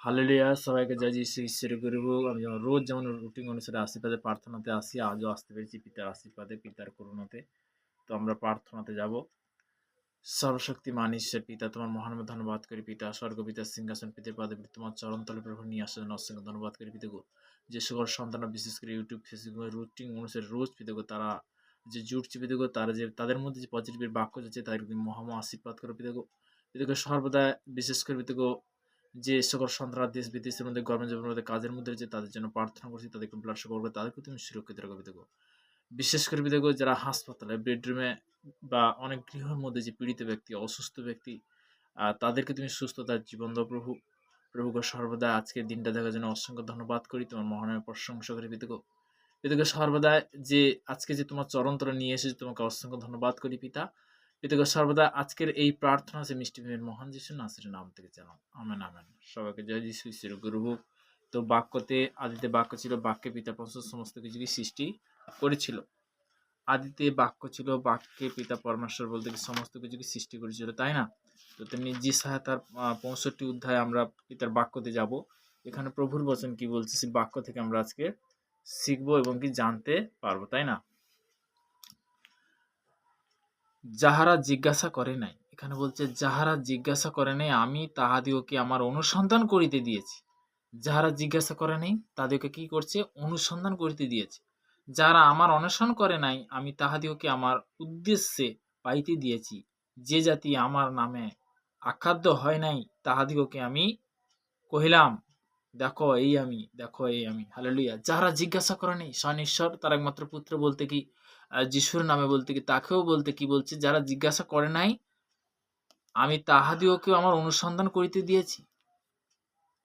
Hallelujah! সবাইকে জয় যিশু ঈশ্বরের গৌরব হোক। আমি যেমন রুটিন অনুসারে আশীর্বাদের প্রার্থনাতে আসি, আজও আসতে পেরেছি পিতার আশীর্বাদে, পিতার করুণাতে। তো আমরা প্রার্থনাতে যাব। সর্বশক্তিমান ঈশ্বর পিতা, তোমার মহান ধন্যবাদ করি পিতা, স্বর্গ পিতার সিংহাসন পিতার পাদে তোমার চরণতলে প্রভু নিয়ে আসার জন্য অসংখ্য ধন্যবাদ করি পিতা গো। যে সকল সন্তানরা বিশেষ করে ইউটিউব ফেসবুক রুটিন অনুসারে রোজ পিতা গো তারা যে জুটছে পিতা গো, তারা যে তাদের মধ্যে যে পজিটিভের বাক্য যাচ্ছে তাদেরকে মহাম আশীর্বাদ করো পিতা গো। পিতা গো সর্বদা বিশেষ করে পিতা গো যে সকল সন্তানরা দেশ বিদেশের মধ্যে গভর্নমেন্ট মধ্যে কাজের মধ্যে রয়েছে তাদের জন্য প্রার্থনা করছি, তাদেরকে ব্লাড সুগার করবে, তাদেরকে তুমি সুরক্ষিত রাখো পিতা গো। বিশেষ করে পিতা গো যারা হাসপাতালে বেডরুমে বা অনেক গৃহের মধ্যে যে পীড়িত ব্যক্তি, অসুস্থ ব্যক্তি, তাদেরকে তুমি সুস্থতার জীবন দাও প্রভু। প্রভু গো সর্বদা আজকের দিনটা দেখার জন্য অসংখ্য ধন্যবাদ করি, তোমার মহানের প্রশংসা করি পিতা গো। পিতা গো সর্বদা যে আজকে যে তোমার চরণতলে নিয়ে এসেছে তোমাকে অসংখ্য ধন্যবাদ করি পিতা। পিতা গো সর্বদা আজকের এই প্রার্থনা যে মিষ্টি প্রেমের মহান যিশু নাসিরের নাম থেকে জানাও, আমেন আমেন। সবাইকে জয় যিশু ঈশ্বরের গুরু হোক। তো বাক্যতে আদিতে বাক্য ছিল, বাক্যে পিতা পরমেশ্বর সমস্ত কিছুকে সৃষ্টি করেছিল। আদিতে বাক্য ছিল, বাক্যে পিতা পরমেশ্বর বলতে কি সমস্ত কিছুকে সৃষ্টি করেছিল, তাই না? তো তেমনি যিশায়া তার 65 অধ্যায়ে আমরা পিতার বাক্যতে যাব। এখানে প্রভুর বচন কি বলছে সেই বাক্য থেকে আমরা আজকে শিখবো এবং কি জানতে পারবো, তাই না? যাহারা জিজ্ঞাসা করে নাই, এখানে বলছে যাহারা জিজ্ঞাসা করে নাই আমি তাহাদিওকে আমার অনুসন্ধান করিতে দিয়েছি। যাহারা জিজ্ঞাসা করে নাই তাদেরকে কি করছে? অনুসন্ধান করিতে দিয়েছে। যারা আমার অন্বেষণ করে নাই আমি তাহাদিওকে আমার উদ্দেশ্যে পাইতে দিয়েছি। যে জাতি আমার নামে আখাদ্য হয় নাই তাহাদিওকে আমি কহিলাম, দেখো এই আমি, দেখো এই আমি। হালেলুয়া! যারা জিজ্ঞাসা করে নাই, স্বয়ং ঈশ্বর তার একমাত্র পুত্র বলতে কি যিশুর নামে বলতে কি, তাকেও বলতে কি বলছে, যারা জিজ্ঞাসা করে নাই আমি তাহাদিওকেও আমার অনুসন্ধান করিতে দিয়েছি।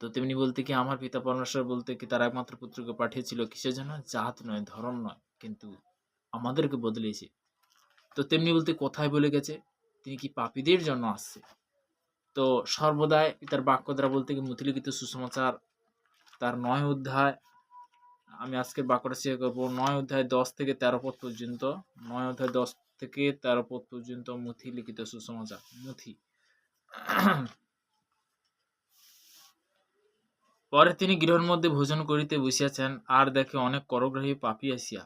তো তেমনি বলতে কি আমার পিতা পরমেশ্বর বলতে কি তার একমাত্র পুত্রকে পাঠিয়েছিল কিসের জন্য? জাত নয়, ধর্ম নয়, কিন্তু আমাদেরকে বদলেছে। তো তেমনি বলতে কোথায় বলে গেছে? তিনি কি পাপীদের জন্য আসছে। তো সর্বদাই পিতার বাক্য দ্বারা বলতে কি মথিলিখিত সুসমাচার তার 9 অধ্যায়, আমি আজকের বাক্যটা শেয়ার করবো। 9 অধ্যায় 10 থেকে 13 পদ পর্যন্ত। 9 অধ্যায় 10 থেকে 13 পদ পর্যন্ত মথি লিখিত সুসমাচার। মথি। পরে তিনি গৃহের মধ্যে ভোজন করিতে বসিয়াছেন, আর দেখে অনেক করগ্রহী পাপী আসিয়া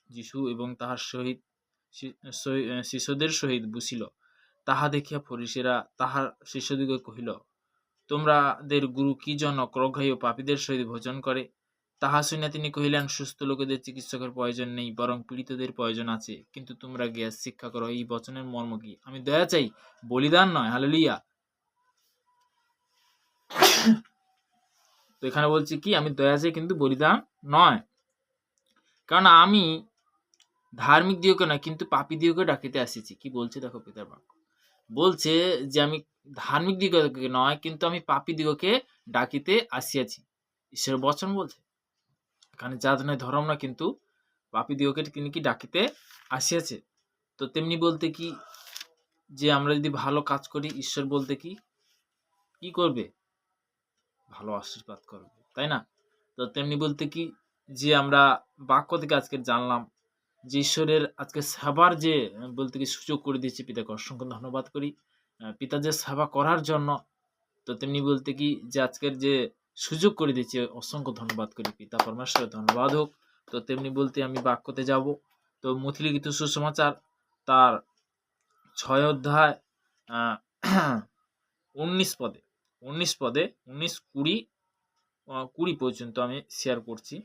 যীশু এবং তাহার সহিত শিষ্যদের সহিত বসিল। তাহা দেখিয়া ফরিসীরা তাহার শিষ্যদিগকে কহিল, তোমাদের গুরু কি জন্য করগ্রহী ও পাপীদের সহিত ভোজন করে? তাহা শুনিয়া তিনি কহিলেন, সুস্থ লোকেদের চিকিৎসকের প্রয়োজন নেই, বরং পীড়িতদের প্রয়োজন আছে। কিন্তু তোমরা গিয়া শিক্ষা করো এই বচনের মর্ম কি? আমি দয়া চাই, বলিদান নয়। হালেলুয়া! তো এখানে বলছি কি আমি দয়া চাই কিন্তু বলিদান নয়, কারণ আমি ধার্মিক দিওকে নয় কিন্তু পাপী দিওকে ডাকিতে আসিছি। কি বলছে দেখো পিতার বাক্য, বলছে যে আমি ধার্মিক দিগকে নয় কিন্তু আমি পাপী দিগকে ডাকিতে আসিয়াছি। ঈশ্বরের বচন বলছে এখানে জাত নয়, ধর্ম নয়, কিন্তু পাপী দিগকে তিনি কি ডাকিতে আসিয়াছে। তো তেমনি বলতে কি যে আমরা যদি ভালো কাজ করি ঈশ্বর বলতে কি কি করবে? ভালো আশীর্বাদ করবে, তাই না? তো তেমনি বলতে কি যে আমরা বাক্য থেকে আজকে জানলাম যে ঈশ্বরের আজকে সেবার যে বলতে কি সুযোগ করে দিয়েছে, পিতাকে অসংখ্য ধন্যবাদ করি পিতা যে সেবা করার জন্য। তো তেমনি বলতে কি যে আজকের যে সুযোগ করে দিয়েছে অসংখ্য ধন্যবাদ করি পিতা পরমেশ্বরের ধন্যবাদ হোক। তো তেমনি বলতে আমি বাক্যতে যাব। তো মথিলিখিত সুসমাচার তার 6 অধ্যায় 19 পদে 19 পর্যন্ত আমি শেয়ার করছি।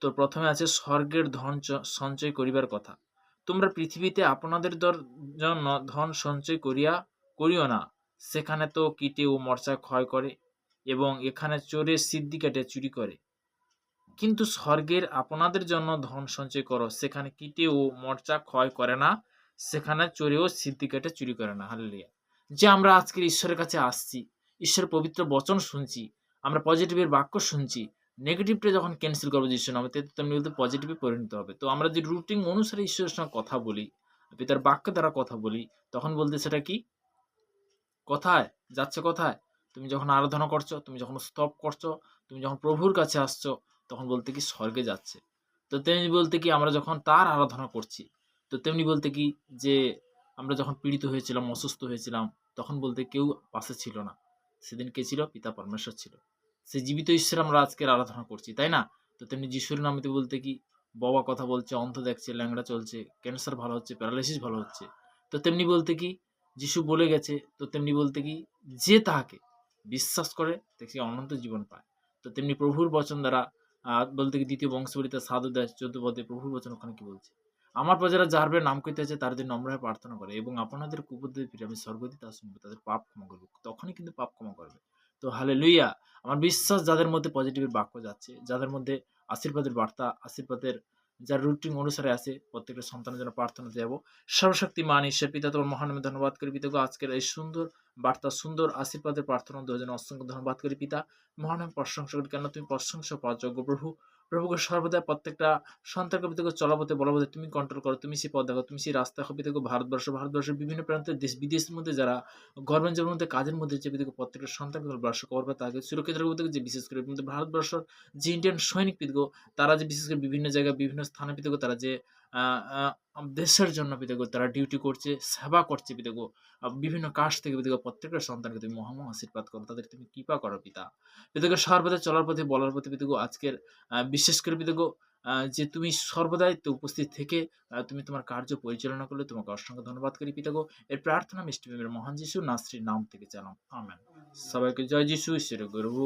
তো প্রথমে আছে স্বর্গের ধন সঞ্চয় করিবার কথা। তোমরা পৃথিবীতে আপনাদের জন্য ধন সঞ্চয় করিও না, সেখানে তো কীটে ও মরচা ক্ষয় করে এবং এখানে চোরের সিদ্ধি কেটে চুরি করে। কিন্তু স্বর্গের আপনাদের জন্য ধন সঞ্চয় করো, সেখানে কীটে ও মরচা ক্ষয় করে না, সেখানে চোরেও সিদ্ধি কেটে চুরি করে না। হালেলুয়া! যে আমরা আজকের ঈশ্বরের কাছে আসছি, ঈশ্বরের পবিত্র বচন শুনছি, আমরা পজিটিভের বাক্য শুনছি, নেগেটিভটা যখন ক্যান্সেল করবো যিশুর নামে, তেমনি বলতে পজিটিভে পরিণত হবে। তো আমরা যদি রুটিন অনুসারে ঈশ্বরের সঙ্গে কথা বলি, পিতার বাক্য দ্বারা কথা বলি, তখন বলতে সেটা কি কোথায় যাচ্ছে? কোথায়? তুমি যখন আরাধনা করছো, তুমি যখন স্তব করছো, তুমি যখন প্রভুর কাছে আসছো, তখন বলতে কি স্বর্গে যাচ্ছে। তো তেমনি বলতে কি আমরা যখন তার আরাধনা করছি, তো তেমনি বলতে কি যে আমরা যখন পীড়িত হয়েছিলাম, অসুস্থ হয়েছিলাম, তখন বলতে কেউ পাশে ছিল না। সেদিন কে ছিল? পিতা পরমেশ্বর ছিল। সেই জীবিত ঈশ্বর আমরা আজকের আরাধনা করছি, তাই না? তো তেমনি যিশুর নামেতে বলতে কি, বাবা কথা বলছে, অন্ধ দেখছে, ল্যাংড়া চলছে, ক্যান্সার ভালো হচ্ছে, প্যারালাইসিস ভালো হচ্ছে। তো তেমনি বলতে কি, যিশু বলে গেছে, তো তেমনি বলতে কি, যে তাহাকে বিশ্বাস করে সে অনন্ত জীবন পায়। তো তেমনি প্রভুর বচন দ্বারা বলতে কি ২য় বংশোদ্ধারিকা ৭ অধ্যায় ১৪ পদে প্রভুর বচন ওখানে কি বলছে? আমার প্রজারা যাহার নাম করিতেছে তাদের নম্র হয়ে প্রার্থনা করে এবং আপনাদের কুপদ্রবে ফিরে আমি স্বর্গদূত তা শুনবো, তাদের পাপ ক্ষমা করব। তখনই কিন্তু পাপ ক্ষমা করবে। তো হালেলুইয়া! আমার বিশ্বাস যাদের মধ্যে পজিটিভের বাক্য যাচ্ছে, যাদের মধ্যে আশীর্বাদের বার্তা, আশীর্বাদের যার রুটিন অনুসারে আছে, প্রত্যেকটা সন্তানের জন্য প্রার্থনাতে যাব। সর্বশক্তিমান ঈশ্বর পিতা, তোমার মহান নামে ধন্যবাদ করি পিতা গো, আজকের এই সুন্দর বার্তা, সুন্দর আশীর্বাদের প্রার্থনা দেওয়ার জন্য অসংখ্য ধন্যবাদ করি পিতা। মহান নামে প্রশংসা করি, কেন তুমি প্রশংসা পাওয়ার যোগ্য প্রভু। প্রভুকে সর্বদা প্রত্যেকটা সন্তানকে পিতাকে চলাপথে বলপথে তুমি কন্ট্রোল করো, তুমি সেই পথ দেখো, তুমি সেই রাস্তা হবে পিতাকে। ভারতবর্ষের বিভিন্ন প্রান্তের দেশ বিদেশের মধ্যে যারা গভর্নমেন্টের মধ্যে কাজের মধ্যে যে পিতাকে প্রত্যেকটা সন্তানকে বর্ষ করবে, তাকে সুরক্ষিত রাখবে পিতাকে। যে বিশেষ করে ভারতবর্ষের যে ইন্ডিয়ান সৈনিক পিতাকে, তারা যে বিশেষ করে বিভিন্ন জায়গায় বিভিন্ন স্থানে পিতাকে, তারা যে দেশের জন্য পিতাকে তারা ডিউটি করছে, সেবা করছে পিতাকে, বিভিন্ন কাজ থেকে পিতাকে প্রত্যেকটা সন্তানকে তুমি মহামহা আশীর্বাদ করো, তাদের তুমি কৃপা করো পিতা। পিতাকে সর্বদা চলার পথে বলার পথে পিতাকে আজকের বিশেষ করে পিতাকে যে তুমি সর্বদাই তো উপস্থিত থেকে তুমি তোমার কার্য পরিচালনা করলে তোমাকে অসংখ্য ধন্যবাদ করি পিতাগো। এর প্রার্থনা মিষ্টি প্রেমের মহান যিশু নাসরির নাম থেকে চালাম, আমেন। সবাইকে জয় যিশু, ঈশ্বরের গৌরব।